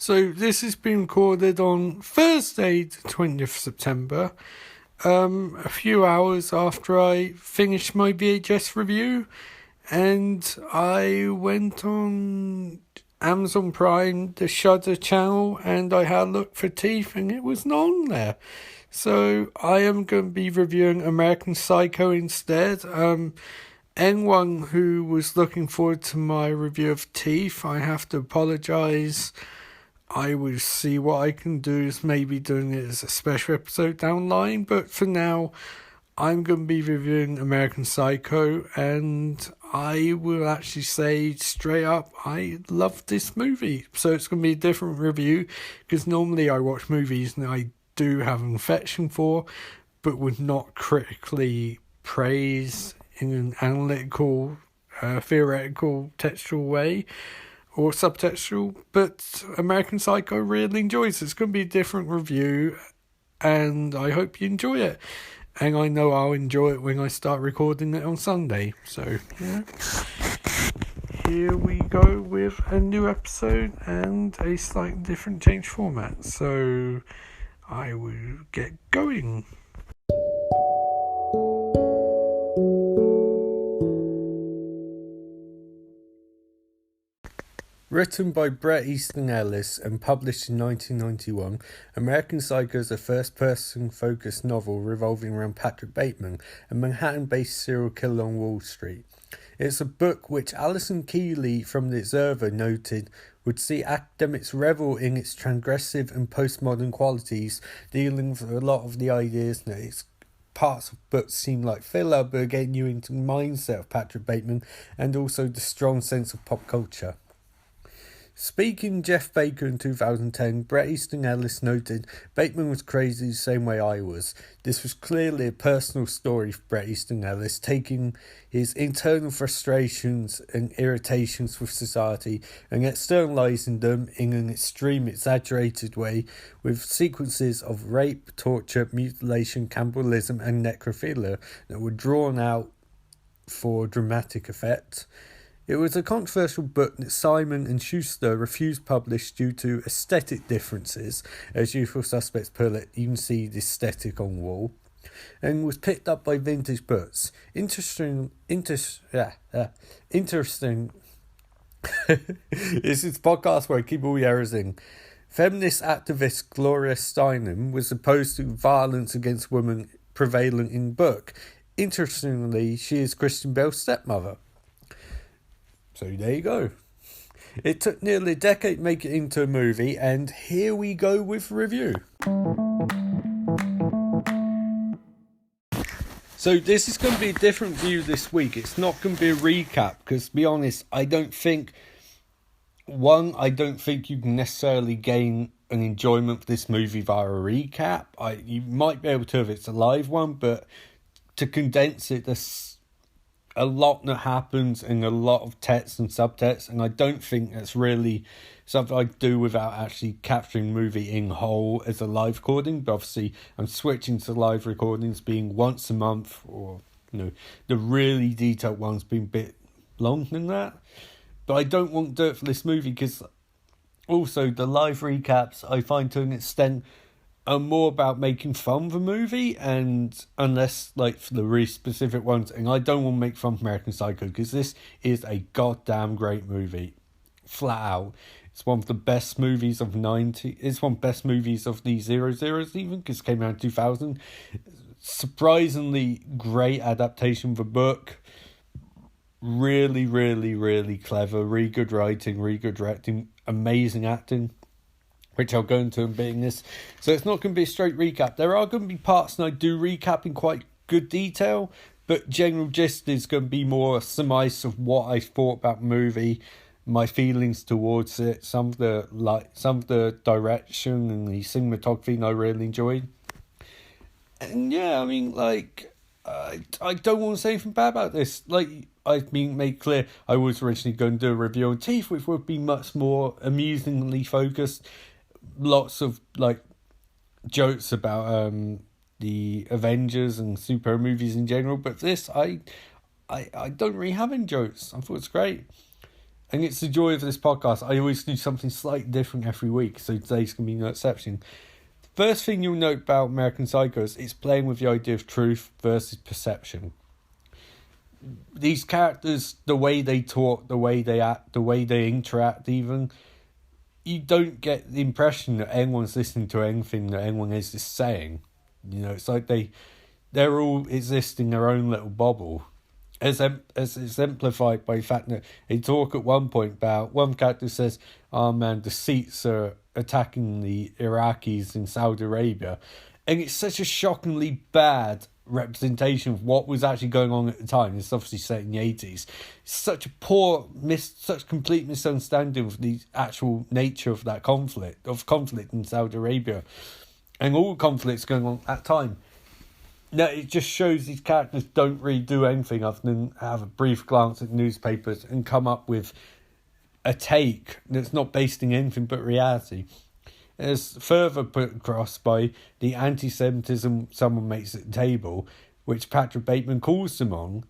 So this has been recorded on Thursday, the 20th September, a few hours after I finished my VHS review, and I went on Amazon Prime, the Shudder channel, and I had a look for Teeth, and it was not on there. So I am going to be reviewing American Psycho instead. Anyone who was looking forward to my review of Teeth, I have to apologise. I will see what I can do, is maybe doing it as a special episode down the line, but for now, I'm going to be reviewing American Psycho, and I will actually say straight up, I love this movie. So it's going to be a different review, because normally I watch movies and I do have an affection for, but would not critically praise in an analytical, theoretical, textual way, or subtextual, but American Psycho really enjoys it. It's going to be a different review, and I hope you enjoy it. And I know I'll enjoy it when I start recording it on Sunday. So, yeah. Here we go with a new episode and a slightly different change format. So, I will get going. Written by Bret Easton Ellis and published in 1991, American Psycho is a first-person focused novel revolving around Patrick Bateman, a Manhattan-based serial killer on Wall Street. It's a book which Alison Keeley from The Observer noted would see academics revel in its transgressive and postmodern qualities, dealing with a lot of the ideas that its parts of books seem like filler, but getting you into the mindset of Patrick Bateman and also the strong sense of pop culture. Speaking Jeff Baker in 2010, Bret Easton Ellis noted, Bateman was crazy the same way I was. This was clearly a personal story for Bret Easton Ellis, taking his internal frustrations and irritations with society and externalising them in an extreme, exaggerated way, with sequences of rape, torture, mutilation, cannibalism and necrophilia that were drawn out for dramatic effect. It was a controversial book that Simon and Schuster refused to publish due to aesthetic differences, as Usual Suspects put it, you can see the aesthetic on the wall, and was picked up by Vintage Books. Interesting. This is a podcast where I keep all the errors in. Feminist activist Gloria Steinem was opposed to violence against women prevalent in the book. Interestingly, she is Christian Bale's stepmother. So there you go. It took nearly a decade to make it into a movie, and here we go with review. So this is going to be a different view this week. It's not going to be a recap, because to be honest, I don't think you can necessarily gain an enjoyment for this movie via a recap. You might be able to if it's a live one, but to condense it, there's a lot that happens and a lot of text and subtext, and I don't think that's really something I do without actually capturing the movie in whole as a live recording. But obviously I'm switching to live recordings being once a month, or the really detailed ones being a bit longer than that. But I don't want to do it for this movie, because also the live recaps I find to an extent are more about making fun of the movie, and unless like for the really specific ones, and I don't want to make fun of American Psycho, because this is a goddamn great movie, flat out. It's one of the best movies of it's one of the best movies of the 00s even, because it came out in 2000. Surprisingly great adaptation of the book. Really, really, really clever, really good writing, really good directing, amazing acting, which I'll go into in being this. So it's not going to be a straight recap. There are going to be parts that I do recap in quite good detail, but general gist is going to be more a surmise of what I thought about the movie, my feelings towards it, some of the direction and the cinematography I really enjoyed. And yeah, I mean, I don't want to say anything bad about this. I've been made clear, I was originally going to do a review on Teeth, which would be much more amusingly focused. Lots of jokes about the Avengers and superhero movies in general, but this I don't really have any jokes. I thought it's great. And it's the joy of this podcast. I always do something slightly different every week, so today's going to be no exception. First thing you'll note about American Psycho is it's playing with the idea of truth versus perception. These characters, the way they talk, the way they act, the way they interact even, you don't get the impression that anyone's listening to anything that anyone is just saying. You know, it's like they're all existing their own little bubble. As exemplified by the fact that they talk at one point about, one character says, "Oh man, the Sikhs are attacking the Iraqis in Saudi Arabia." And it's such a shockingly bad representation of what was actually going on at the time. It's obviously set in the 80s. Such a such complete misunderstanding of the actual nature of that conflict in Saudi Arabia. And all conflicts going on at the time. Now, it just shows these characters don't really do anything other than have a brief glance at newspapers and come up with a take that's not based in anything but reality. It's further put across by the anti-Semitism someone makes at the table, which Patrick Bateman calls them on.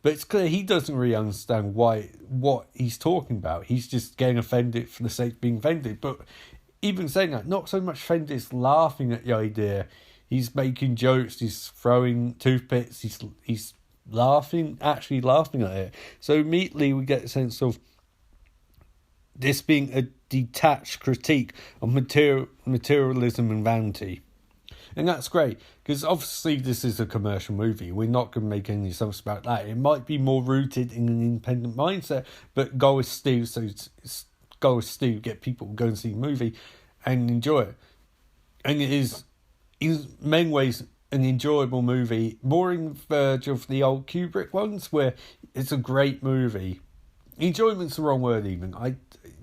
But it's clear he doesn't really understand what he's talking about. He's just getting offended for the sake of being offended. But even saying that, not so much offended as laughing at the idea. He's making jokes, he's throwing toothpicks, he's actually laughing at it. So immediately we get a sense of this being a detached critique of materialism and vanity. And that's great, because obviously this is a commercial movie. We're not going to make any assumptions about that. It might be more rooted in an independent mindset, but goal is still get people to go and see the movie and enjoy it. And it is, in many ways, an enjoyable movie, more in the verge of the old Kubrick ones, where it's a great movie. Enjoyment's the wrong word even.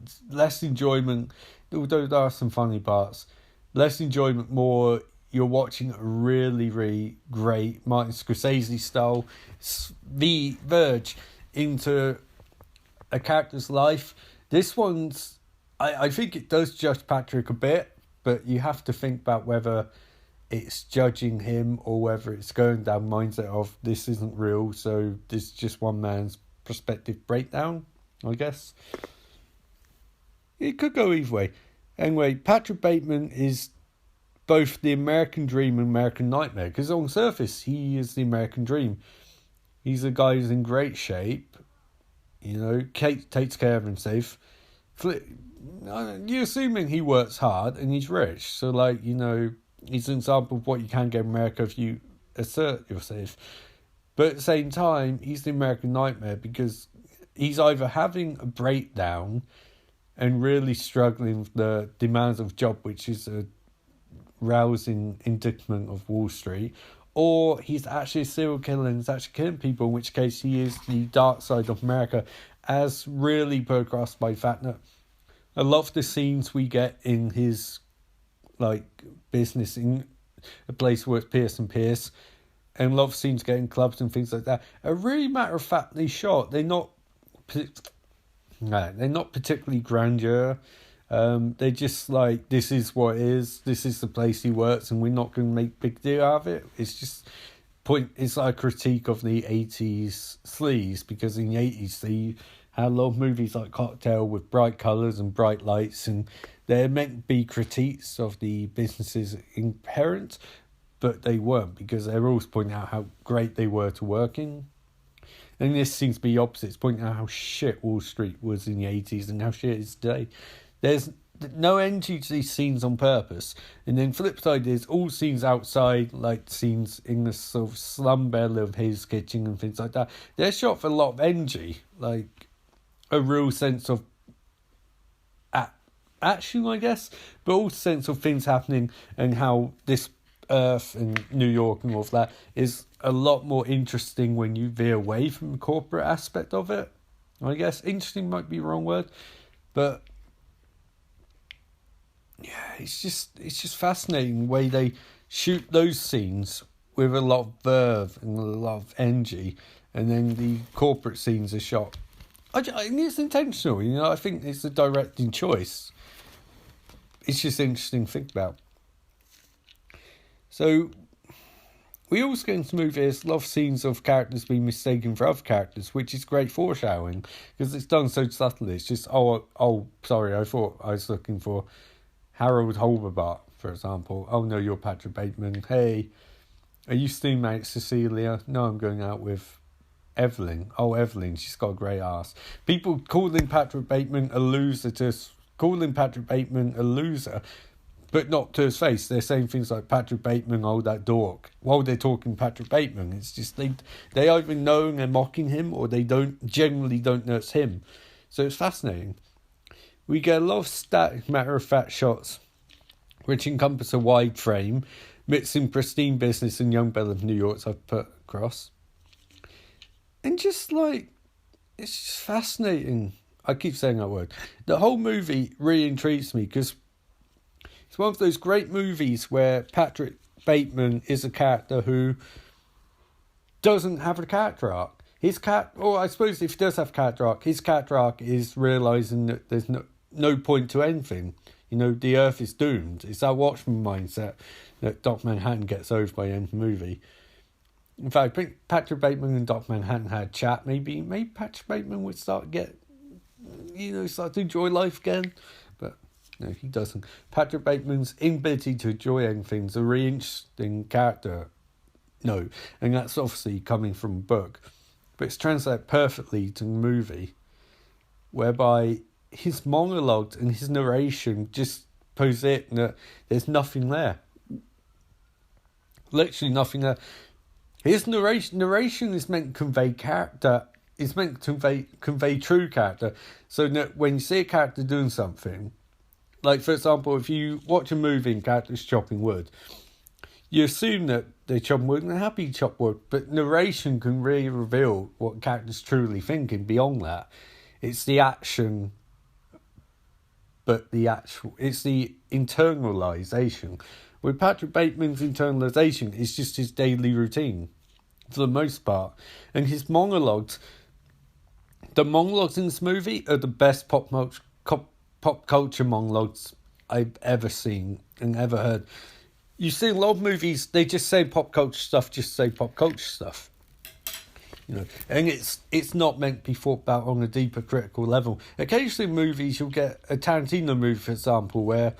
It's less enjoyment, although there are some funny parts. Less enjoyment, more you're watching a really, really great Martin Scorsese style the verge into a character's life. This one's, I think it does judge Patrick a bit, but you have to think about whether it's judging him or whether it's going down the mindset of this isn't real, so this is just one man's perspective breakdown, I guess. It could go either way. Anyway, Patrick Bateman is both the American dream and American nightmare, because on the surface he is the American dream. He's a guy who's in great shape, you know, Kate takes care of himself. You're assuming he works hard and he's rich, so like, you know, he's an example of what you can get in America if you assert yourself. But at the same time, he's the American nightmare because he's either having a breakdown and really struggling with the demands of job, which is a rousing indictment of Wall Street, or he's actually a serial killer and he's actually killing people, in which case he is the dark side of America, as really put across by the fact that a lot of the scenes we get in his like business in a place where it's Pierce and Pierce, and a lot of scenes getting clubs and things like that are really matter-of-factly shot. They're not particularly grandeur. They're just like, this is what it is, this is the place he works, and we're not going to make big deal out of it. It's just it's like a critique of the 80s sleaze, because in the 80s they had a lot of movies like Cocktail with bright colours and bright lights, and they're meant to be critiques of the businesses inherent, but they weren't, because they're always pointing out how great they were to work in. And this seems to be the opposite. It's pointing out how shit Wall Street was in the 80s and how shit it is today. There's no energy to these scenes on purpose. And then flip side is all scenes outside, like scenes in the sort of slum belly of his kitchen and things like that. They're shot for a lot of energy, like a real sense of action, I guess, but also sense of things happening, and how this Earth and New York and all of that is a lot more interesting when you veer away from the corporate aspect of it. I guess interesting might be the wrong word, but yeah, it's just fascinating the way they shoot those scenes with a lot of verve and a lot of energy, and then the corporate scenes are shot. I think it's intentional, you know. I think it's a directing choice. It's just interesting to think about. So, we also get into the movie, there's a lot of scenes of characters being mistaken for other characters, which is great foreshadowing, because it's done so subtly. It's just, sorry, I thought I was looking for Harold Holbert, for example. Oh no, you're Patrick Bateman. Hey, are you steam mate Cecilia? No, I'm going out with Evelyn. Oh, Evelyn, she's got a great ass. People calling Patrick Bateman a loser but not to his face. They're saying things like Patrick Bateman, oh, that dork, while they're talking Patrick Bateman. It's just they either know and they're mocking him, or they generally don't know it's him. So it's fascinating. We get a lot of static, matter-of-fact shots, which encompass a wide frame, mixing pristine business and young Belle of New York, I've put across. And just like, it's just fascinating. I keep saying that word. The whole movie really intrigues me, because it's one of those great movies where Patrick Bateman is a character who doesn't have a character arc. I suppose if he does have a character arc, his character arc is realising that there's no point to anything. You know, the earth is doomed. It's that Watchmen mindset that Dr. Manhattan gets over by the end of the movie. In fact, I think Patrick Bateman and Dr. Manhattan had a chat. Maybe Patrick Bateman would start to enjoy life again. But no, he doesn't. Patrick Bateman's inability to enjoy anything is a really interesting character. No, and that's obviously coming from a book. But it's translated perfectly to the movie, whereby his monologues and his narration just posit that there's nothing there. Literally nothing there. His narration is meant to convey character. It's meant to convey true character. So that when you see a character doing something, like for example, if you watch a movie and characters chopping wood, you assume that they're chopping wood and they're happy to chop wood, but narration can really reveal what characters truly thinking beyond that. It's the action, but it's the internalization. With Patrick Bateman's internalization, it's just his daily routine, for the most part. And his monologues, the monologues in this movie are the best pop culture monologues I've ever seen and ever heard. You see a lot of movies, they just say pop culture stuff, You know, and it's not meant to be thought about on a deeper critical level. Occasionally in movies you'll get a Tarantino movie, for example, where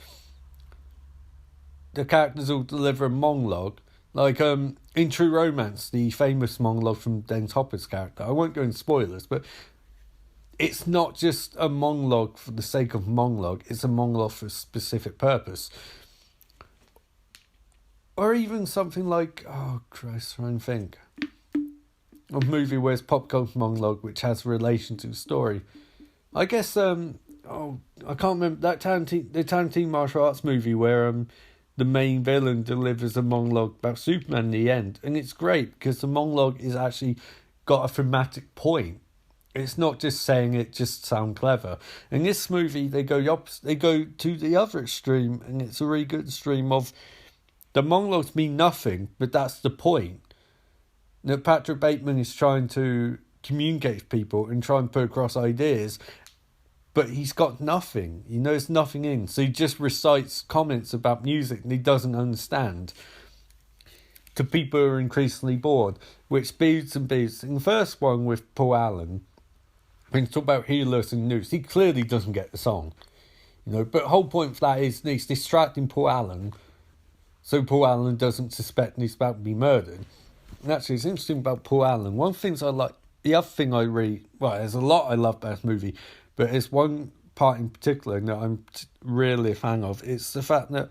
the characters will deliver a monologue, like in True Romance, the famous monologue from Dennis Hopper's character. I won't go into spoilers, but it's not just a monologue for the sake of monologue, it's a monologue for a specific purpose. Or even something like, oh Christ, try and think. A movie where it's pop culture monologue which has a relation to the story. I guess, I can't remember, the Tarantino martial arts movie where the main villain delivers a monologue about Superman in the end. And it's great because the monologue is actually got a thematic point. It's not just saying it just to sound clever. In this movie, they go to the other extreme, and it's a really good extreme of the monologues mean nothing, but that's the point. Now, Patrick Bateman is trying to communicate with people and try and put across ideas, but he's got nothing. He knows nothing in. So he just recites comments about music and he doesn't understand. To people who are increasingly bored, which beats and beats. In the first one with Paul Allen, when you talk about Healers and News, he clearly doesn't get the song. You know, but the whole point of that is he's distracting Paul Allen so Paul Allen doesn't suspect he's about to be murdered. And actually, it's interesting about Paul Allen. One of the things I like, the other thing there's a lot I love about this movie, but there's one part in particular that I'm really a fan of. It's the fact that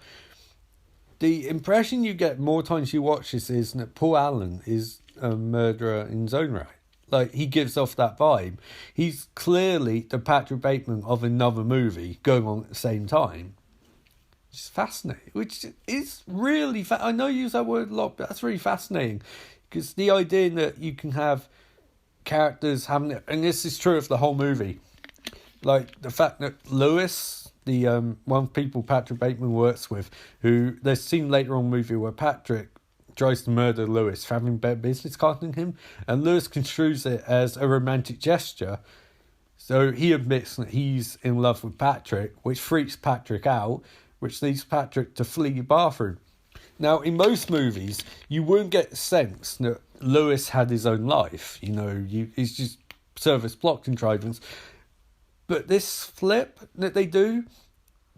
the impression you get more times you watch this is that Paul Allen is a murderer in his own right. Like, he gives off that vibe. He's clearly the Patrick Bateman of another movie going on at the same time. It's fascinating, which is really... I know you use that word a lot, but that's really fascinating. Because the idea that you can have characters having... And this is true of the whole movie. Like, the fact that Lewis, the one of the people Patrick Bateman works with, who... There's a scene later on in the movie where Patrick tries to murder Lewis for having better business cards than him, and Lewis construes it as a romantic gesture. So he admits that he's in love with Patrick, which freaks Patrick out, which leads Patrick to flee the bathroom. Now, in most movies, you wouldn't get the sense that Lewis had his own life. It's just service plot contrivance. But this flip that they do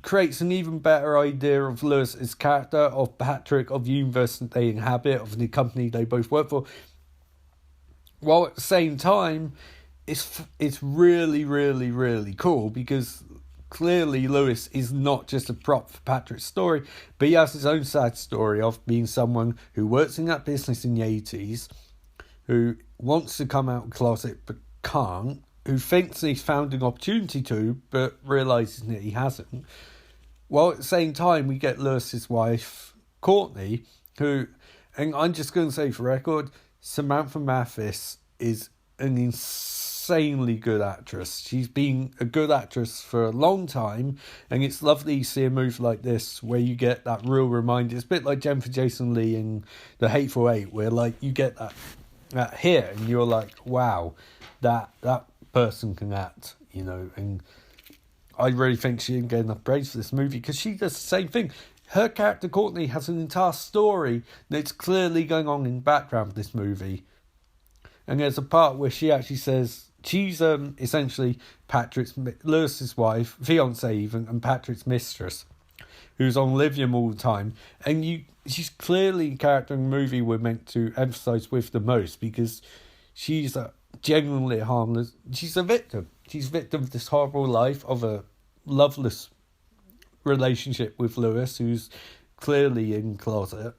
creates an even better idea of Lewis's character, of Patrick, of the universe that they inhabit, of the company they both work for. While at the same time, it's really, really, really cool because clearly Lewis is not just a prop for Patrick's story, but he has his own sad story of being someone who works in that business in the 80s, who wants to come out of the closet but can't, who thinks he's found an opportunity to, but realises that he hasn't. While at the same time, we get Lewis's wife, Courtney, who, and I'm just going to say for record, Samantha Mathis is an insanely good actress. She's been a good actress for a long time, and it's lovely to see a movie like this where you get that real reminder. It's a bit like Jennifer Jason Leigh in The Hateful Eight, where like you get that here, and you're like, wow, that person can act, and I really think she didn't get enough praise for this movie because she does the same thing. Her character Courtney has an entire story that's clearly going on in the background of this movie, and there's a part where she actually says she's essentially Lewis's wife, fiance even, and Patrick's mistress, who's on lithium all the time, and she's clearly a character in the movie we're meant to emphasise with the most because she's genuinely harmless. She's a victim. She's a victim of this horrible life of a loveless relationship with Lewis, who's clearly in closet.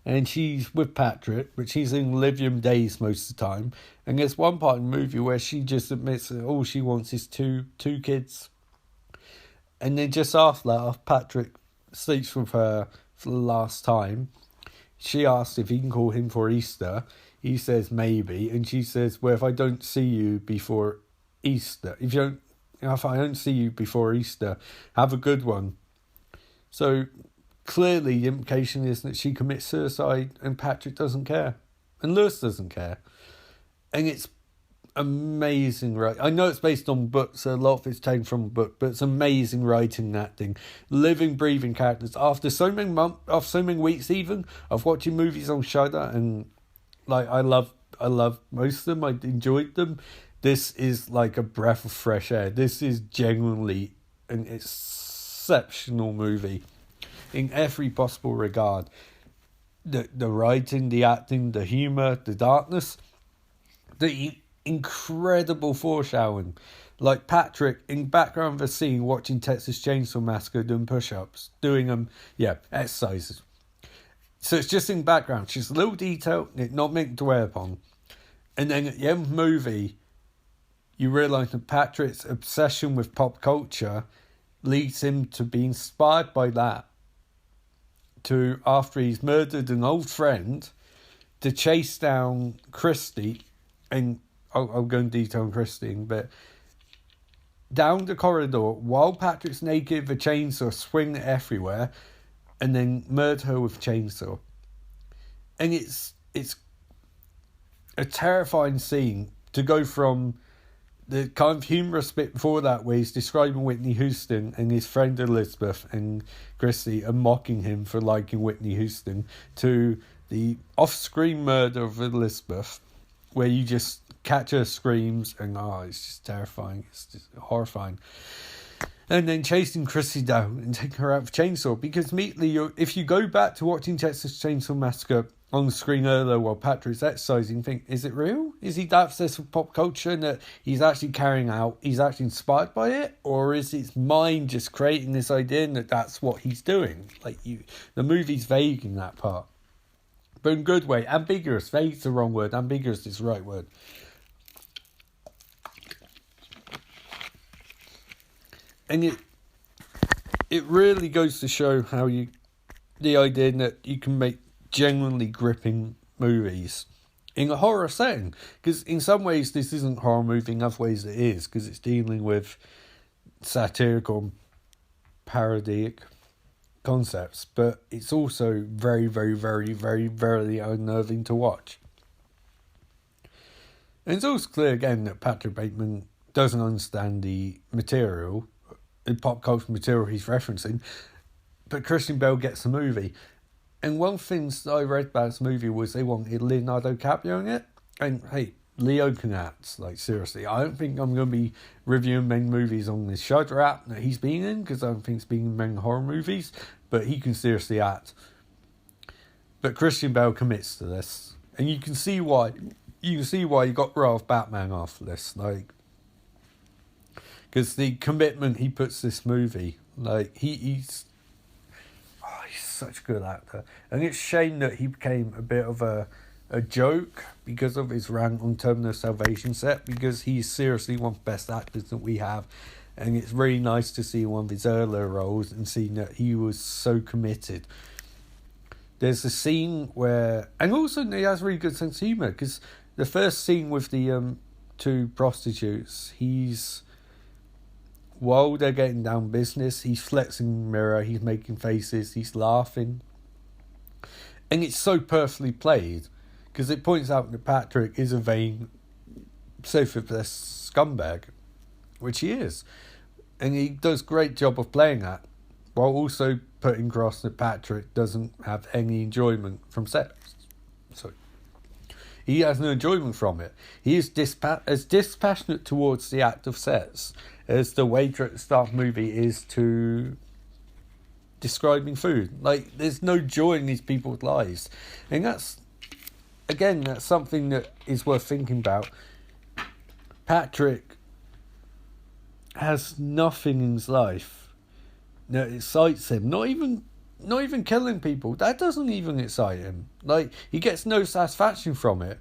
And she's with Patrick, but she's in lithium days most of the time. And there's one part in the movie where she just admits that all she wants is two kids. And then just after that, after Patrick sleeps with her for the last time, she asks if he can call him for Easter. He says maybe, and she says, well, if I don't see you before Easter, if I don't see you before Easter, have a good one. So clearly the implication is that she commits suicide and Patrick doesn't care. And Lewis doesn't care. And it's amazing, right? I know it's based on books, so a lot of it's taken from a book, but it's amazing writing and acting. Living, breathing characters. After so many weeks even, of watching movies on Shudder, and like I love most of them, I enjoyed them. This is like a breath of fresh air. This is genuinely an exceptional movie in every possible regard. The writing, the acting, the humour, the darkness, the incredible foreshadowing. Like Patrick in background of a scene watching Texas Chainsaw Massacre doing push-ups, doing exercises. So it's just in background. She's a little detail, not meant to dwell upon. And then at the end of the movie, you realise that Patrick's obsession with pop culture leads him to be inspired by that. To, after he's murdered an old friend, to chase down Christy, and I'll go in detail on Christy, but down the corridor while Patrick's naked with a chainsaw, swing it everywhere, and then murder her with a chainsaw. And it's a terrifying scene to go from the kind of humorous bit before that where he's describing Whitney Houston and his friend Elizabeth and Christy are mocking him for liking Whitney Houston, to the off-screen murder of Elizabeth where you just catch her screams and it's just terrifying, it's just horrifying. And then chasing Chrissy down and taking her out with a chainsaw, because immediately if you go back to watching Texas Chainsaw Massacre on the screen earlier while Patrick's exercising, think, is it real? Is he that obsessed with pop culture and that he's actually carrying out, he's actually inspired by it? Or is his mind just creating this idea and that's what he's doing? The movie's vague in that part. But in a good way. Ambiguous. Vague's the wrong word. Ambiguous is the right word. And it really goes to show how the idea that you can make genuinely gripping movies in a horror setting. Because in some ways this isn't a horror movie, in other ways it is, because it's dealing with satirical, parodic concepts. But it's also very, very, very, very, very unnerving to watch. And it's also clear again that Patrick Bateman doesn't understand the material, the pop culture material he's referencing, but Christian Bale gets the movie. And one thing that I read about this movie was they wanted Leonardo DiCaprio in it. And hey, Leo can act, like seriously. I don't think I'm going to be reviewing many movies on this Shudder app that he's been in, because I don't think he's been in many horror movies, but he can seriously act. But Christian Bale commits to this, and you can see why. You can see why he got rid of Batman after this, like, because the commitment he puts to this movie, like he's such a good actor, and it's a shame that he became a bit of a joke because of his rant on Terminal Salvation set, because he's seriously one of the best actors that we have, and it's really nice to see one of his earlier roles and seeing that he was so committed. There's a scene where, and also he has really good sense of humour, because the first scene with the two prostitutes, while they're getting down business, he's flexing the mirror, he's making faces, he's laughing. And it's so perfectly played, because it points out that Patrick is a vain, self-obsessed scumbag, which he is. And he does a great job of playing that, while also putting across that Patrick doesn't have any enjoyment from sex. So he has no enjoyment from it. He is as dispassionate towards the act of sex as the waiter at the start of the movie is to describing food. Like, there's no joy in these people's lives. And that's something that is worth thinking about. Patrick has nothing in his life that excites him. Not even killing people. That doesn't even excite him. Like, he gets no satisfaction from it.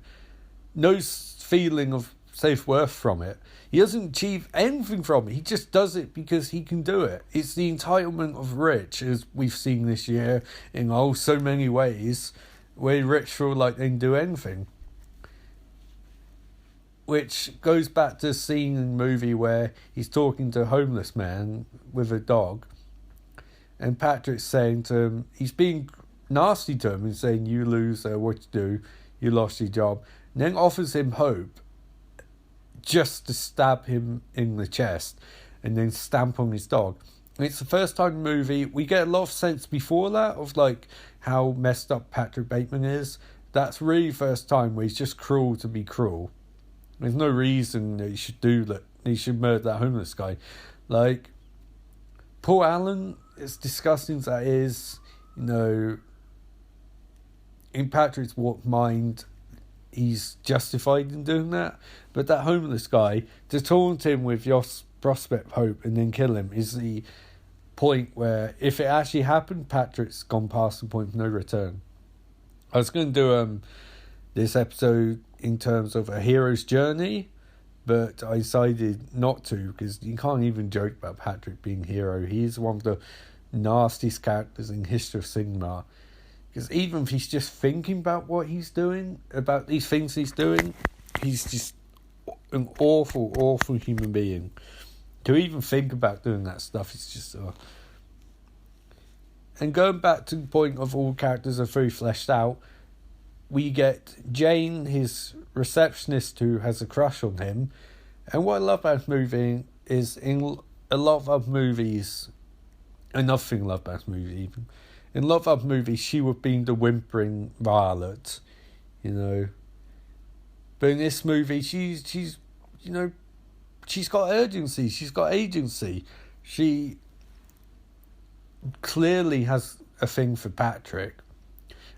No feeling of self-worth from it. He doesn't achieve anything from it. He just does it because he can do it. It's the entitlement of rich, as we've seen this year in so many ways, where rich feel like they can do anything. Which goes back to a scene in the movie where he's talking to a homeless man with a dog, and Patrick's saying to him, he's being nasty to him and saying, "You loser, what you do? You lost your job." And then offers him hope, just to stab him in the chest and then stamp on his dog. And it's the first time in the movie we get a lot of sense before that of like how messed up Patrick Bateman is. That's really the first time where he's just cruel to be cruel. There's no reason that he should do that. He should murder that homeless guy. Like, Paul Allen, as disgusting as that is, in Patrick's mind, he's justified in doing that. But that homeless guy, to taunt him with your prospect of hope and then kill him, is the point where, if it actually happened, Patrick's gone past the point of no return. I was going to do this episode in terms of a hero's journey, but I decided not to, because you can't even joke about Patrick being a hero. He's one of the nastiest characters in history of cinema. Because even if he's just thinking about what he's doing, about these things he's doing, he's just an awful, awful human being. To even think about doing that stuff is just... And going back to the point of all characters are fully fleshed out, we get Jane, his receptionist, who has a crush on him. And what I love about this movie is, in a lot of other movies, another thing I love about this movie even, in a lot of other movies, she would be the whimpering Violet, But in this movie, she's got urgency. She's got agency. She clearly has a thing for Patrick,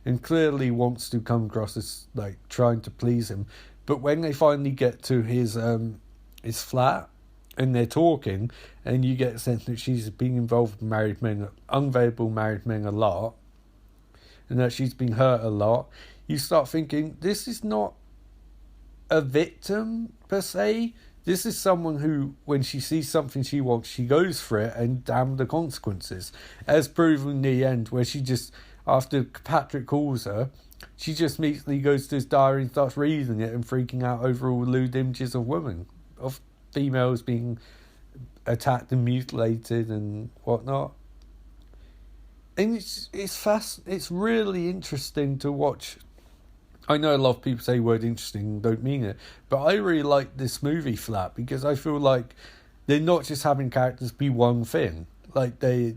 and clearly wants to come across as like trying to please him. But when they finally get to his flat, and they're talking, and you get a sense that she's been involved with unavailable married men a lot, and that she's been hurt a lot, you start thinking, this is not a victim, per se. This is someone who, when she sees something she wants, she goes for it, and damn the consequences. As proven in the end, where she just, after Patrick calls her, she just immediately goes to his diary and starts reading it and freaking out over all the lewd images of women, of females being attacked and mutilated and whatnot. And it's really interesting to watch. I know a lot of people say the word interesting and don't mean it, but I really like this movie for that, because I feel like they're not just having characters be one thing. Like, the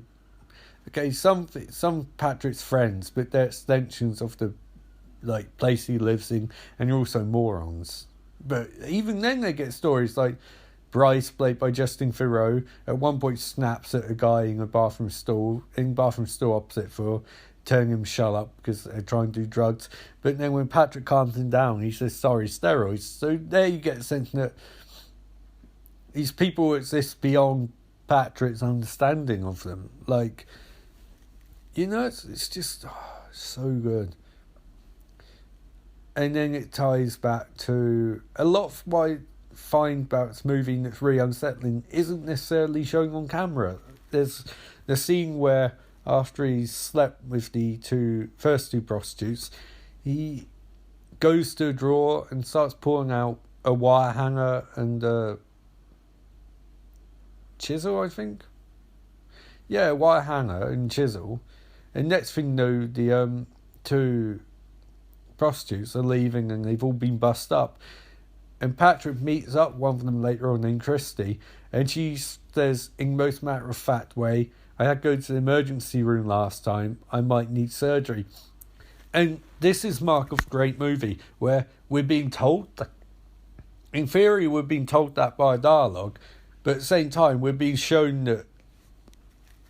okay, some Patrick's friends, but they're extensions of the place he lives in, and you're also morons. But even then, they get stories like Bryce, played by Justin Theroux, at one point snaps at a guy in a bathroom stall opposite for telling him shut up because they're trying to do drugs. But then when Patrick calms him down, he says, sorry, steroids. So there you get a sense that these people exist beyond Patrick's understanding of them. It's just so good. And then it ties back to a lot of what I find about this movie that's really unsettling isn't necessarily showing on camera. There's the scene where after he's slept with the first two prostitutes, he goes to a drawer and starts pulling out a wire hanger and a chisel, I think. Yeah, a wire hanger and chisel. And next thing you know, the two prostitutes are leaving and they've all been bussed up. And Patrick meets up one of them later on, named Christy, and she says, in most matter-of-fact way, I had to go to the emergency room last time, I might need surgery. And this is mark of a great movie, where we're being told that, in theory we're being told that by dialogue, but at the same time we're being shown that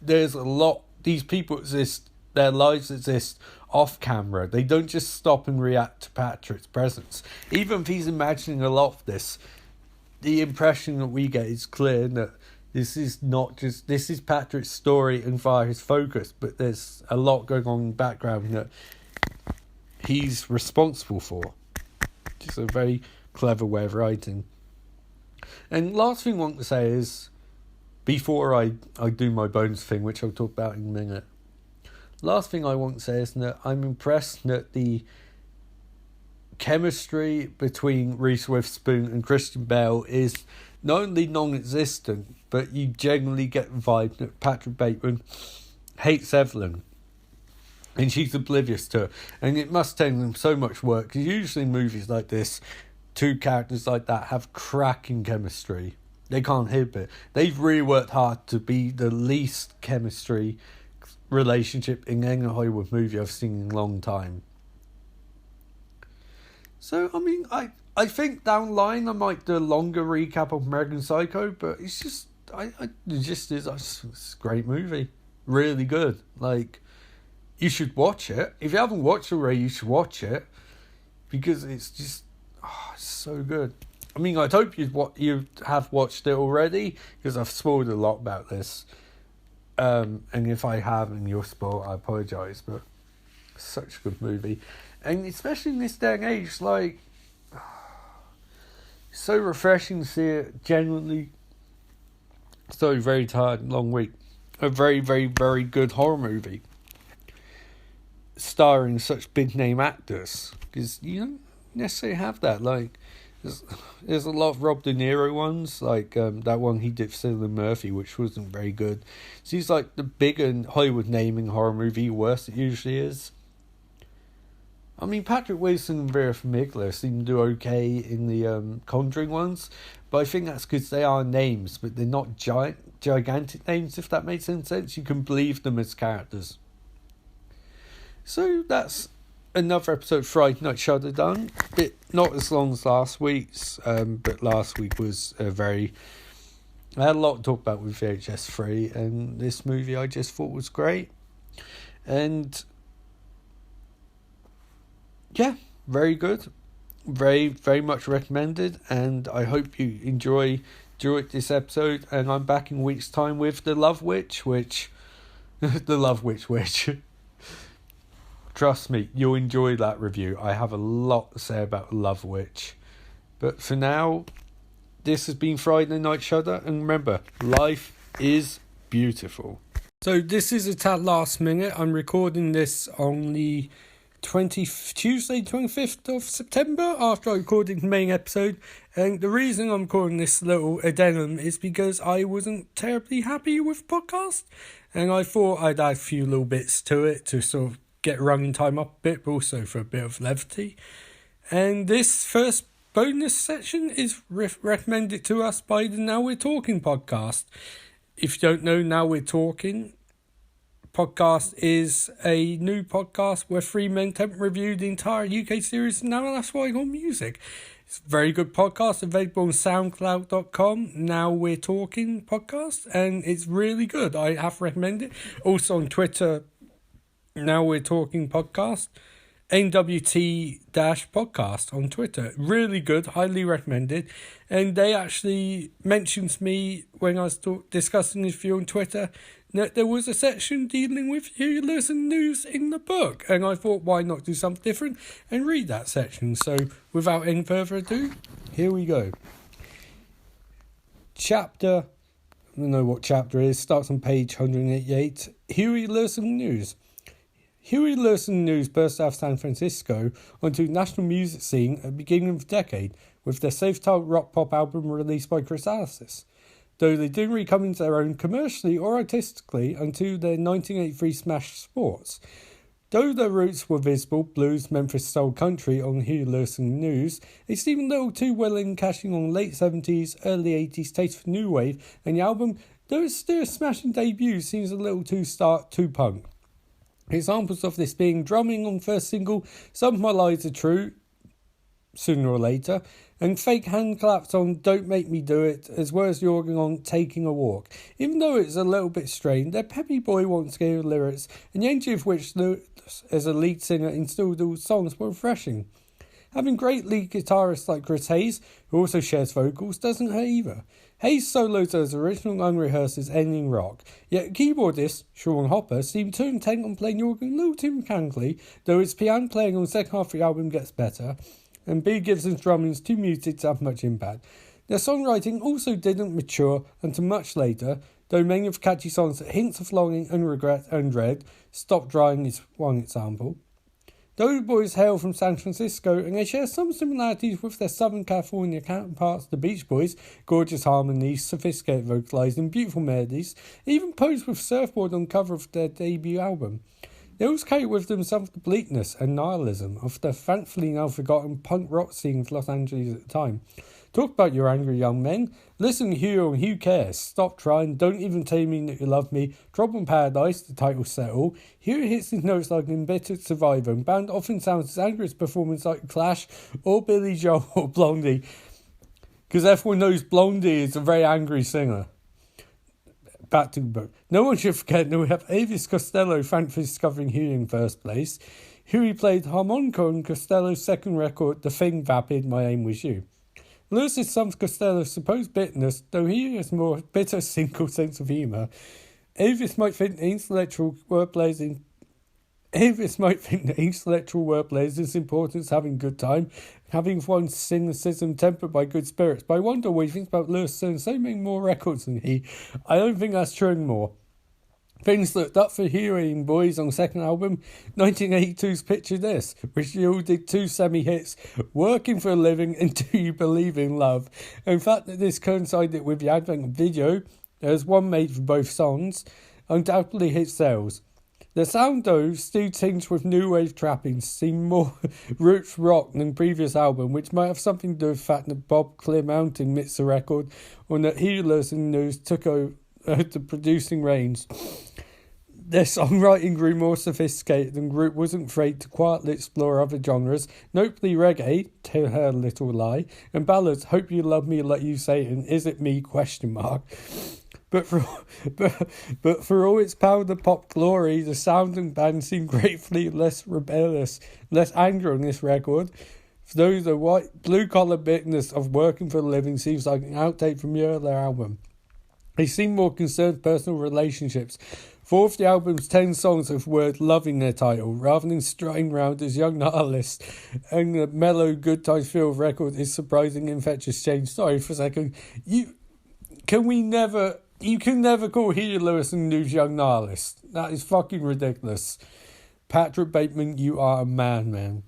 there's a lot, these people exist, their lives exist off camera. They don't just stop and react to Patrick's presence. Even if he's imagining a lot of this, the impression that we get is clear that this is Patrick's story and via his focus, but there's a lot going on in the background that he's responsible for. It's a very clever way of writing. And last thing I want to say is, before I do my bonus thing, which I'll talk about in a minute, last thing I want to say is that I'm impressed that the chemistry between Reese Witherspoon and Christian Bale is not only non-existent, but you genuinely get the vibe that Patrick Bateman hates Evelyn, and she's oblivious to it. And it must take them so much work, because usually in movies like this, two characters like that have cracking chemistry. They can't help it. They've really worked hard to be the least chemistry relationship in any Hollywood movie I've seen in a long time. So, I mean, I think down the line I might do a longer recap of American Psycho, but it's just, it's a great movie. Really good. You should watch it. If you haven't watched it already, you should watch it, because it's just, it's so good. I mean, I'd hope you have watched it already, because I've spoiled a lot about this. And if I have and you're spoiled, I apologise, but such a good movie. And especially in this day and age, so refreshing to see it, genuinely. So very tired, long week. A very, very, very good horror movie, starring such big name actors, because you don't necessarily have that. There's a lot of Rob De Niro ones, that one he did for Cillian Murphy, which wasn't very good. So he's the bigger Hollywood name in horror movie, worse it usually is. I mean, Patrick Wilson and Vera Farmiga seem to do okay in the Conjuring ones, but I think that's because they are names, but they're not gigantic names, if that makes any sense. You can believe them as characters. So that's another episode of Friday Night Shudder done. Not as long as last week's, but last week was I had a lot to talk about with VHS 3, and this movie I just thought was great. And yeah, very good. Very, very much recommended, and I hope you enjoyed this episode. And I'm back in a week's time with The Love Witch, The Love Witch. Trust me, you'll enjoy that review. I have a lot to say about Love Witch. But for now, this has been Friday Night Shudder, and remember, life is beautiful. So this is a tad last minute. I'm recording this on the Tuesday 25th of September, after I recorded the main episode. And the reason I'm calling this little addendum is because I wasn't terribly happy with the podcast, and I thought I'd add a few little bits to it to sort of get running time up a bit, but also for a bit of levity. And this first bonus section is recommended to us by the Now We're Talking podcast. If you don't know Now We're Talking Podcast is a new podcast where three men attempt to review the entire UK series Now That's Why I Got Music. It's a very good podcast, available on soundcloud.com. Now We're Talking podcast, and it's really good. I have to recommend it. Also on Twitter, Now We're Talking podcast. NWT-podcast on Twitter. Really good, highly recommended. And they actually mentioned to me when I was discussing this view on Twitter that there was a section dealing with Huey Lewis and news in the book. And I thought, why not do something different and read that section? So without any further ado, here we go. Chapter, I don't know what chapter it is, starts on page 188. Huey Lewis and news. Huey Lewis and News burst out of San Francisco onto the national music scene at the beginning of the decade with their self-titled rock-pop album released by Chrysalis, though they didn't really come into their own commercially or artistically until their 1983 smash Sports. Though their roots were visible, blues, Memphis-style country on Huey Lewis and News, they seemed a little too willing cashing on late 70s, early 80s taste for new wave, and the album, though it's still a smashing debut, seems a little too punk. Examples of this being drumming on first single, Some of My Lies Are True, sooner or later, and fake hand claps on Don't Make Me Do It, as well as the organ on Taking a Walk. Even though it's a little bit strained, their peppy boy wants to hear lyrics, and the energy of which Lewis, as a lead singer, instilled all songs were refreshing. Having great lead guitarists like Chris Hayes, who also shares vocals, doesn't hurt either. Hayes' solos are as original and unrehearsed as anything rock, yet keyboardist Sean Hopper seemed too intent on playing the organ a little too mechanically, though his piano playing on the second half of the album gets better, and B. Gibson's drumming is too muted to have much impact. Their songwriting also didn't mature until much later, though many of the catchy songs that hints of longing and regret and dread, Stop Drying is one example. Though the boys hail from San Francisco and they share some similarities with their Southern California counterparts, the Beach Boys, gorgeous harmonies, sophisticated vocalizing, beautiful melodies, even posed with surfboard on cover of their debut album. They also carry with them some of the bleakness and nihilism of the thankfully now forgotten punk rock scene of Los Angeles at the time. Talk about your angry young men. Listen here on Who Cares? Stop Trying, Don't Even Tell Me That You Love Me, Trouble in Paradise, the title settle. Here hits his notes like an embittered survivor, and band often sounds as angry as performance like Clash or Billy Joel or Blondie. Because everyone knows Blondie is a very angry singer. Back to the book. No one should forget that we have Elvis Costello, thanked for discovering Huey in the first place. Huey played harmonica on Costello's second record, The Thing Vapid, My Aim Was You. Lewis is some of Costello's supposed bitterness, though he has more bitter, cynical sense of humour. Elvis might think the intellectual wordplay is as important as having a good time, having fun cynicism tempered by good spirits. But I wonder what he thinks about Lewis selling so many more records than he. I don't think that's true anymore. Things looked up for Huey and Boys on the second album, 1982's Picture This, which yielded two semi-hits, Working for a Living and Do You Believe in Love. And the fact that this coincided with the advent of video, there was one made for both songs, undoubtedly hit sales. The sound, though, still tinged with new wave trappings, seemed more roots rock than previous album, which might have something to do with the fact that Bob Clearmountain mixed the record, or that Huey Lewis and News took over the producing reins. Their songwriting grew more sophisticated and the group wasn't afraid to quietly explore other genres, notably reggae, Tell Her a Little Lie, and ballads, Hope You Love Me Like You Say and Is It Me? But for all its powder pop glory, the sound and band seemed gratefully less rebellious, less anger on this record. Though the white blue-collar bitterness of Working for a Living seems like an outtake from the earlier album. They seem more concerned with personal relationships. 4 of the album's 10 songs have the word love in their title, rather than strutting around as young nihilists, and the mellow good times feel record is surprising infectious change. Sorry for a second. You can never call Huey Lewis and News young nihilists. That is fucking ridiculous. Patrick Bateman, you are a man.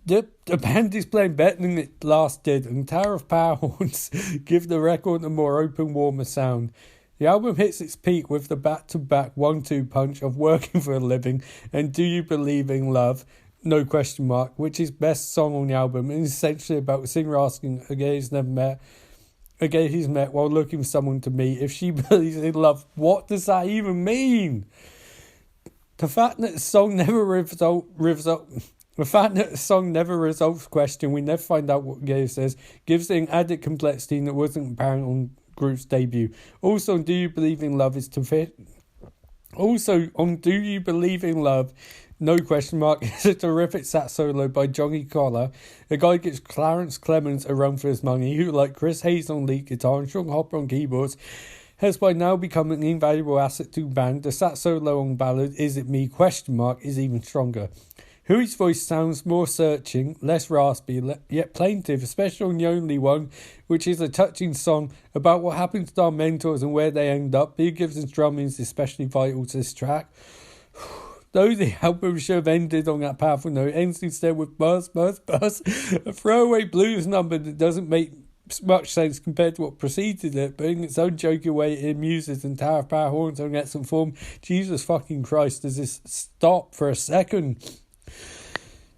The band is playing better than it last did, and Tower of Power horns give the record a more open, warmer sound. The album hits its peak with the back-to-back 1-2 punch of Working for a Living and Do You Believe in Love? No question mark, which is best song on the album and is essentially about a singer asking a guy he's never met again he's met while looking for someone to meet. If she believes in love, what does that even mean? The fact that the song never resolves question, we never find out what Gaye says, gives it an added complexity that wasn't apparent on group's debut. Also, Do You Believe in Love is to fit. Also, on Do You Believe in Love, no question mark, is a terrific sax solo by Johnny Collar. The guy gives Clarence Clemens a run for his money, who, like Chris Hayes on lead guitar and Sean Hopper on keyboards, has by now become an invaluable asset to the band. The sax solo on ballad Is It Me question mark is even stronger. Huey's voice sounds more searching, less raspy, yet plaintive, especially on The Only One, which is a touching song about what happened to our mentors and where they end up. Peter Gibson's drumming is especially vital to this track. Though the album should have ended on that powerful note, ends instead with Buzz, Buzz, Buzz, a throwaway blues number that doesn't make much sense compared to what preceded it, but in its own joking way it amuses, and Tower of Power horns on excellent form. Jesus fucking Christ, does this stop for a second?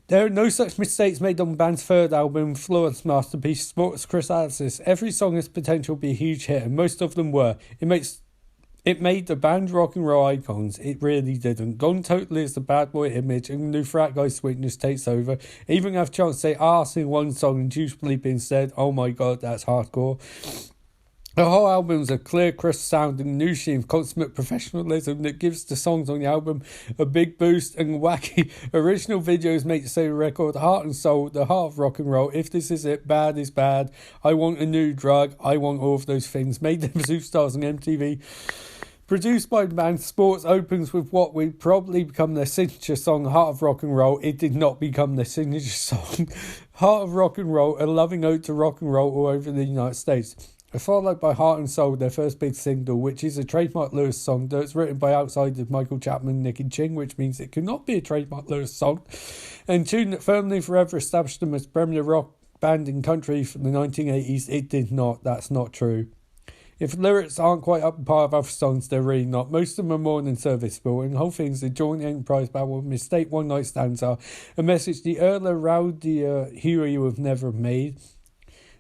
There are no such mistakes made on the band's third album, Flawless Masterpiece, Sports Chrysalis. Every song has potential to be a huge hit, and most of them were. It made the band rock and roll icons. It really didn't. Gone totally is the bad boy image, and the new frat guy sweetness takes over. Even have a chance to say arse in one song and Juice Bleep instead. Oh my god, that's hardcore. The whole album is a clear, crisp sounding new sheen of consummate professionalism that gives the songs on the album a big boost, and wacky original videos make the same record heart and soul, the heart of rock and roll. If this is it, bad is bad. I want a new drug. I want all of those things. Made them superstars on MTV. Produced by the band, Sports opens with what would probably become their signature song, Heart of Rock and Roll. It did not become their signature song. Heart of Rock and Roll, a loving ode to rock and roll all over the United States. Followed by Heart and Soul, their first big single, which is a trademark Lewis song, though it's written by outsiders Michael Chapman and Nicky Ching, which means it could not be a trademark Lewis song. And tune that firmly forever established them as premier rock band in country from the 1980s. It did not. That's not true. If lyrics aren't quite up to par with other songs, they're really not. Most of them are more than serviceable, and the whole thing's a joint enterprise about what mistake one night stands are, a message the earlier, rowdier Huey would have never made.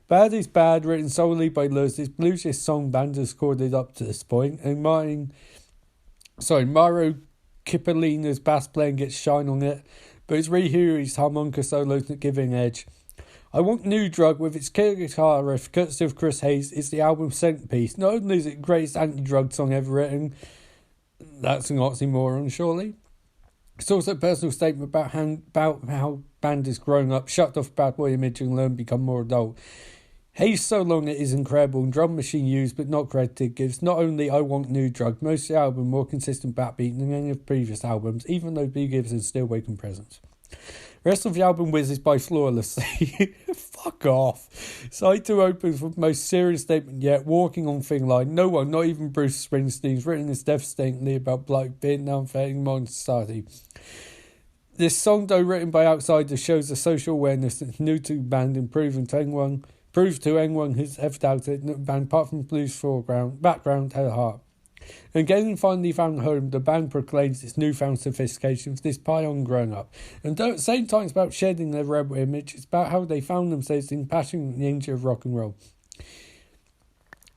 Bad is Bad, written solely by Lewis, this bluesiest song band has recorded up to this point, and Mauro Cipollina's bass playing gets shine on it, but it's really Huey's harmonica solos that give it an edge. I Want New Drug, with its killer guitar riff, courtesy of Chris Hayes, is the album's centerpiece. Not only is it the greatest anti-drug song ever written, that's an oxymoron, surely. It's also a personal statement about how band is growing up, shut off bad boy image and learn to become more adult. Hayes' solo on it is incredible, and drum machine used but not credited gives not only I Want New Drug, most of the album more consistent backbeat than any of the previous albums, even though B gives a still waking presence. The rest of the album whizzes by flawlessly. Fuck off. Side 2 opens with the most serious statement yet, Walking on Thin Line. No one, not even Bruce Springsteen's written this devastatingly about black Vietnam fading modern society. This song, though written by outsiders, shows the social awareness that's new to the band and proves to anyone who's ever doubted that the band, apart from blues background, had a heart. And getting finally found home, the band proclaims its newfound sophistication for this pion growing up. And though at the same time it's about shedding their rebel image, it's about how they found themselves in passion the nature of rock and roll.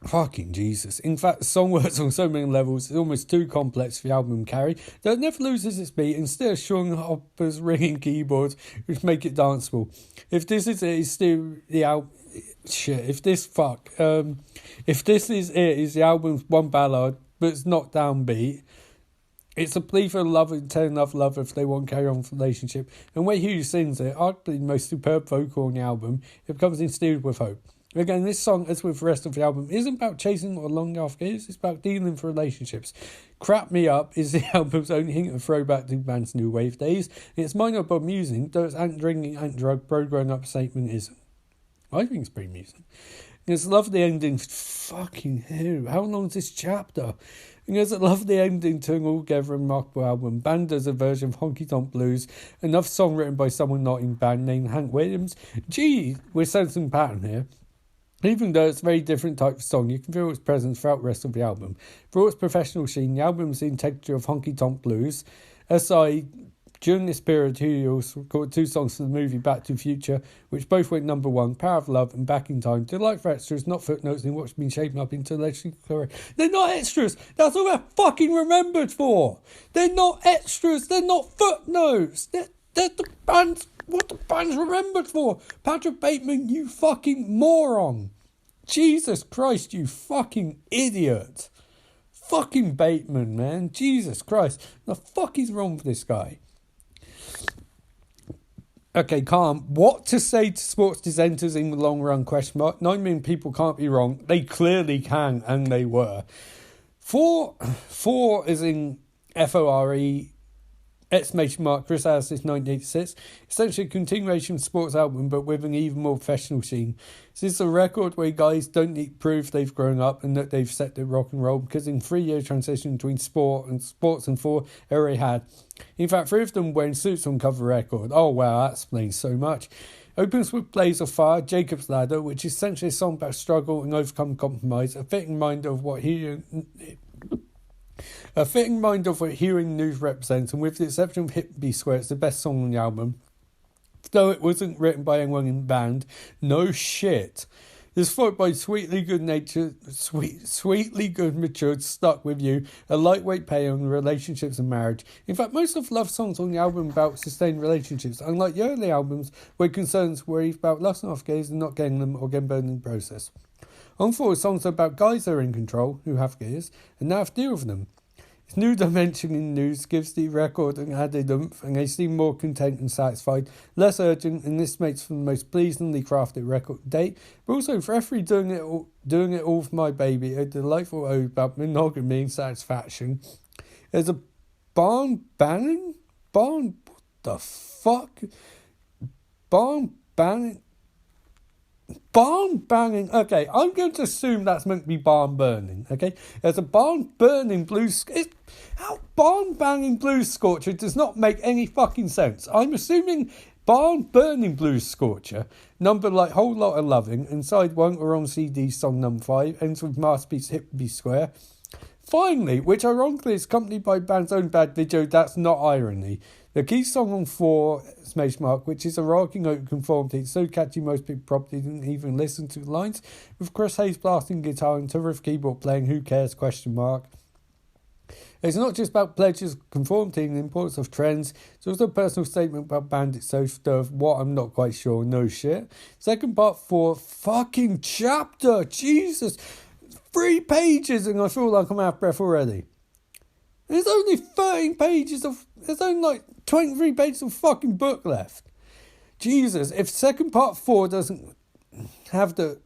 Fucking Jesus. In fact, the song works on so many levels, it's almost too complex for the album carry, though it never loses its beat, and still Sean Hopper's ringing keyboards, which make it danceable. If this is it, it's still the album. Shit, if this is it, is the album's one ballad, but it's not downbeat. It's a plea for love and telling love if they want to carry on with the relationship. And when Hugh sings it, arguably the most superb vocal on the album, it becomes instilled with hope. Again, this song, as with the rest of the album, isn't about chasing what a long after is, it's about dealing for relationships. Crap Me Up is the album's only hint of throwback to the band's new wave days, and it's minor but amusing, though its anti-drinking, anti-drug, pro-grown up statement isn't. I think it's pretty amusing. It's a lovely ending. Fucking hell. How long is this chapter? And there's a lovely ending to an altogether remarkable album. Band does a version of Honky Tonk Blues, another song written by someone not in band named Hank Williams. Gee, we're sensing pattern here. Even though it's a very different type of song, you can feel its presence throughout the rest of the album. For all its professional sheen, the album is the integrity of Honky Tonk Blues. During this period, he also recorded 2 songs for the movie Back to the Future, which both went number 1, Power of Love and Back in Time. Delight for extras, not footnotes in what's been shaping up into a legendary career. They're not extras! That's what they're fucking remembered for! They're not extras! They're not footnotes! They're the band's... what the band's remembered for! Patrick Bateman, you fucking moron! Jesus Christ, you fucking idiot! Fucking Bateman, man. Jesus Christ. The fuck is wrong with this guy? Okay, calm. What to say to sports dissenters in the long run, question mark. 9 million people can't be wrong. They clearly can, and they were. Four is in FORE, exclamation mark, Chris Alice's 1986. Essentially a continuation of the sports album, but with an even more professional scene. This is a record where guys don't need proof they've grown up and that they've set their rock and roll, because in 3-year transition between sports and 4, they already had. In fact, 3 of them wearing suits on cover record. Oh wow, that explains so much. Opens with Blaze of Fire, Jacob's Ladder, which is essentially a song about struggle and overcome compromise, a fitting reminder of what hearing news represents, and with the exception of Hippie Square, it's the best song on the album. Though it wasn't written by anyone in the band, no shit. This followed by Sweetly Good Matured, Stuck With You, a lightweight play on relationships and marriage. In fact, most of the love songs on the album are about sustained relationships, unlike the early albums where concerns were either about lusting off gays and not getting them or getting burned in the process. On 4, songs are about guys that are in control, who have gears, and now have to deal with them. Its new dimension in news gives the record an added oomph, and they seem more content and satisfied, less urgent, and this makes for the most pleasingly crafted record to date, but also for every doing it all for my baby, a delightful ode about monogamy and satisfaction. There's a barn banning? What the fuck? Barn banning? Okay, I'm going to assume that's meant to be barn burning, okay? There's a barn burning blues... How barn banging blues scorcher does not make any fucking sense. I'm assuming barn burning blues scorcher, number like Whole Lot of Loving, and side 1 or on CD song number 5, ends with masterpiece Hippie Square. Finally, which ironically is accompanied by the band's own bad video, That's Not Irony. The key song on 4, exclamation mark, which is a rocking note of conformity, it's so catchy most people probably didn't even listen to the lines, with Chris Hayes blasting guitar and terrific keyboard playing, who cares, question mark. It's not just about pledges of conformity and the importance of trends, it's also a personal statement about band itself, of what I'm not quite sure, no shit. Second part 4, fucking chapter, Jesus, 3 pages and I feel like I'm out of breath already. There's only 13 pages of... There's only like 23 pages of fucking book left. Jesus, if second part 4 doesn't have the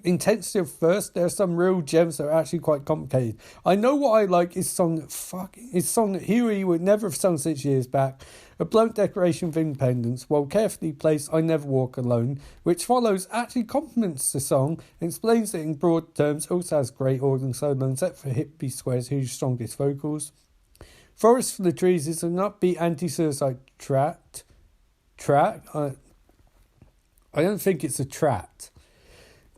intensity of first, there are some real gems that are actually quite complicated. I know what I like is song that Huey would never have sung 6 years back. A blunt declaration of independence, while carefully placed I Never Walk Alone, which follows, actually complements the song and explains it in broad terms, also has great organ solo except for Hippie Square's huge strongest vocals. Forest for the Trees is an upbeat anti-suicide track. I don't think it's a track.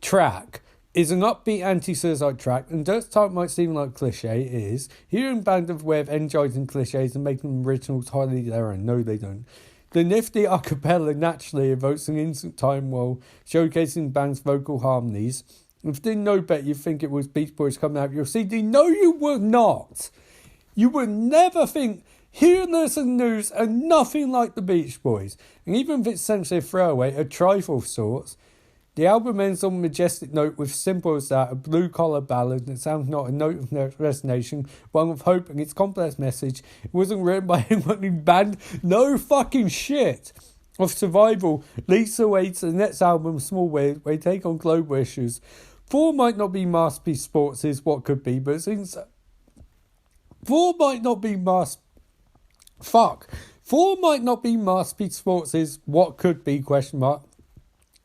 Track is an upbeat anti-suicide track, and Dirt's type might seem like cliche, it is. Here in band of way of energizing cliches and making them originals highly their own. No, they don't. The nifty a cappella naturally evokes an instant time while showcasing band's vocal harmonies. If you didn't know better, you'd think it was Beach Boys coming out of your CD. No, you would not. You would never think Here There's the News are nothing like the Beach Boys. And even if it's essentially a throwaway, a trifle of sorts, the album ends on a majestic note with simple as that, a blue-collar ballad that sounds not a note of resignation, one of hope and its complex message. It wasn't written by anyone in band. No fucking shit. Of survival leads the way to the next album, Small Weird, where they take on global issues. 4 might not be masterpiece sports is what could be, but since... 4 might not be masterpiece sports is what could be, question mark.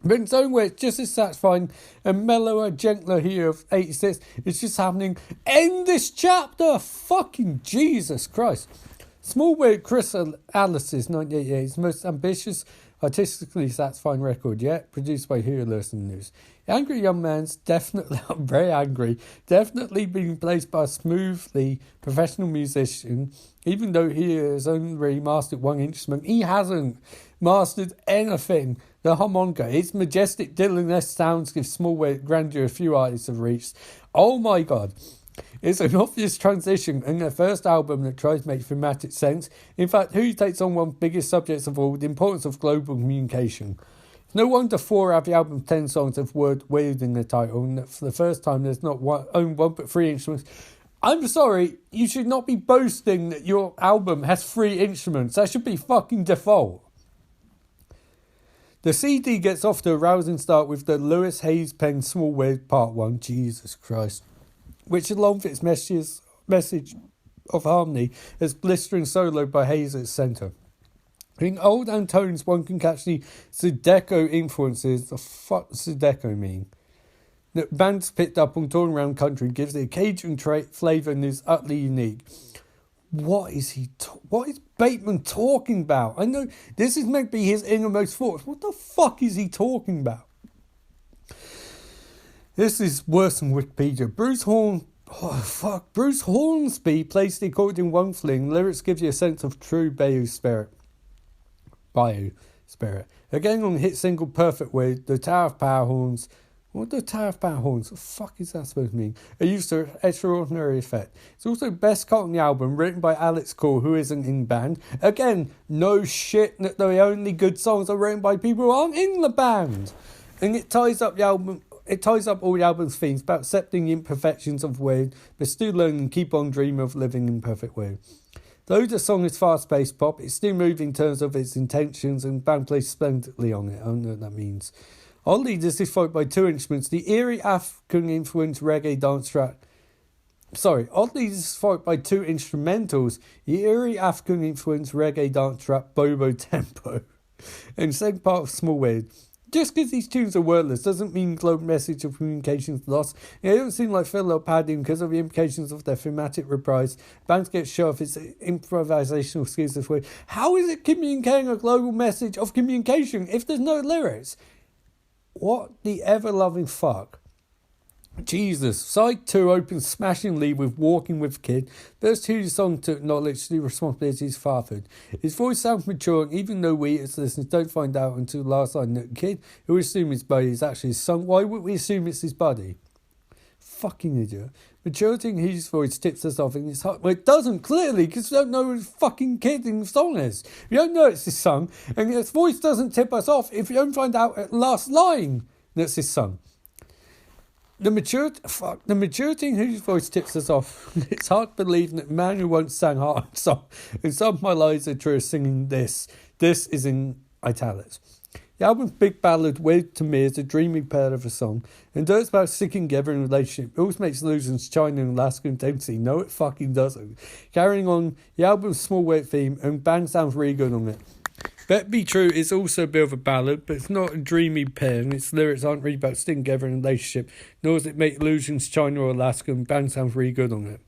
But in its own way, it's just as satisfying and mellower, gentler here of 86. It's just happening. End this chapter! Fucking Jesus Christ. Small Weird, Chris Alice's 1988 is the most ambitious, artistically satisfying record yet, produced by Here Listen News. It Angry Young Man's definitely, I'm very angry, definitely being placed by a smoothly professional musician, even though he has only mastered one instrument. He hasn't mastered anything. The harmonica, its majestic Dylan-esque sounds give small weight grandeur a few artists have reached. Oh my god. It's an obvious transition in their first album that tries to make thematic sense. In fact, Who takes on one of the biggest subjects of all, the importance of global communication. No wonder 4 out of the album's 10 songs have word weird in the title, and that for the first time there's not only one but 3 instruments. I'm sorry, you should not be boasting that your album has 3 instruments. That should be fucking default. The CD gets off to a rousing start with the Lewis Hayes penned Small Weird Part 1, Jesus Christ, which along with its message of harmony is blistering solo by Hayes at its centre. In old tones, one can catch the Zydeco influences. The fuck does Zydeco mean? That bands picked up on touring around the country gives it a Cajun flavour and is utterly unique. What is Bateman talking about? I know this is meant to be his innermost thoughts. What the fuck is he talking about? This is worse than Wikipedia. Bruce Hornsby plays the accordion in one fling. Lyrics give you a sense of true Bayou spirit. Again on the hit single Perfect Way, the Tower of Power horns. What the Tower of Power horns? What the fuck is that supposed to mean? Are used to extraordinary effect. It's also the best cut on the album, written by Alex Cole, who isn't in band. Again, no shit that the only good songs are written by people who aren't in the band. And it ties up all the album's themes about accepting the imperfections of Weird, but still learning and keep on dreaming of living in perfect way. Though the song is fast-paced pop, it's still moving in terms of its intentions, and band plays splendidly on it. I don't know what that means. Oddly, this is followed by 2 instruments. The eerie African-influenced reggae dance track. Oddly, this is followed by 2 instrumentals. The eerie African-influenced reggae dance track Bobo Tempo, and the second part of Small Weird. Just because these tunes are wordless doesn't mean global message of communication is lost. They don't seem like filler padding because of the implications of their thematic reprise. Bands get show off its improvisational skills this way. How is it communicating a global message of communication if there's no lyrics? What the ever-loving fuck? Jesus. Side 2 opens smashingly with Walking with Kid. Verse 2 of the song to acknowledge the responsibilities of fatherhood. His voice sounds mature, and even though we as listeners don't find out until the last line that Kid, who we assume his buddy, is actually his son. Why would we assume it's his buddy? Fucking idiot. Maturity in his voice tips us off in his heart. Well, it doesn't, clearly, because we don't know who the fucking kid in the song is. We don't know it's his son, and his voice doesn't tip us off if you don't find out at the last line that's his son. The maturity in whose voice tips us off. It's hard to believe that the man who once sang hard song and some of my lives are true singing this. This is in italics. The album's big ballad, Weird to Me, is a dreamy pair of a song, and though it's about sticking together in a relationship, it also makes illusions China and Alaska intensity. No, it fucking doesn't. Carrying on, the album's small weight theme, and band sounds really good on it. Better Be True is also a bit of a ballad, but it's not a dreamy pair, and its lyrics aren't really about sticking together in a relationship, nor does it make illusions China or Alaska, and band sounds really good on it.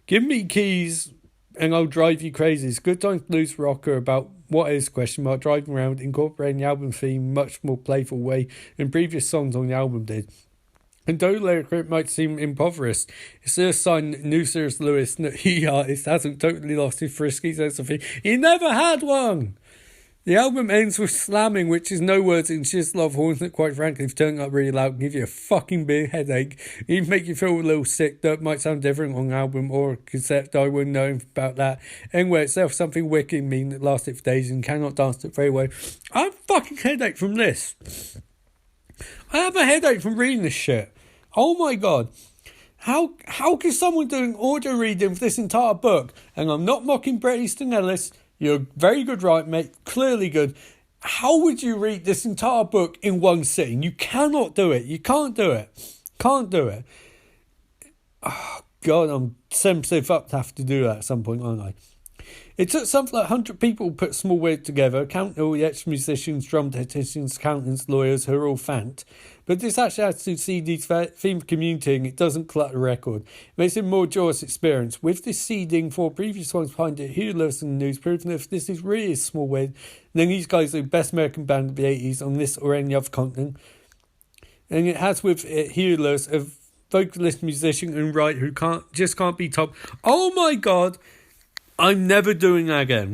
Give Me Keys and I'll Drive You Crazy is Good Times Blues rocker about what is driving around, incorporating the album theme much more playful way than previous songs on the album did. And though lyric might seem impoverished, it's still a sign that new Cyrus Lewis, the artist, hasn't totally lost his frisky sense of humor. He never had one! The album ends with slamming, which is no words, it's just a lot of horns that, quite frankly, if turning up really loud, can give you a fucking big headache, even make you feel a little sick. That might sound different on an album or a cassette, I wouldn't know about that. Anyway, itself something wicked mean that lasted for days and cannot dance to it very well. I have a fucking headache from this. I have a headache from reading this shit. Oh my god. How can someone do an audio reading of this entire book? And I'm not mocking Bret Easton Ellis. You're very good, right, mate? Clearly good. How would you read this entire book in one sitting? You cannot do it. You can't do it. Can't do it. Oh, God, I'm sensitive up to have to do that at some point, aren't I? It took something like 100 people to put Small Weird together, counting all the ex-musicians, drum technicians, accountants, lawyers, who are all fant. But this actually has to CD's theme of community, and it doesn't clutter the record. It makes it a more joyous experience. With this seeding, 4 previous ones behind it, Hugh Lewis and the News, proving that if this is really Small Weird, then these guys are the best American band of the 80s on this or any other continent. and it has with it Healers, a vocalist, musician, and writer who can't be topped. Oh my god, I'm never doing that again.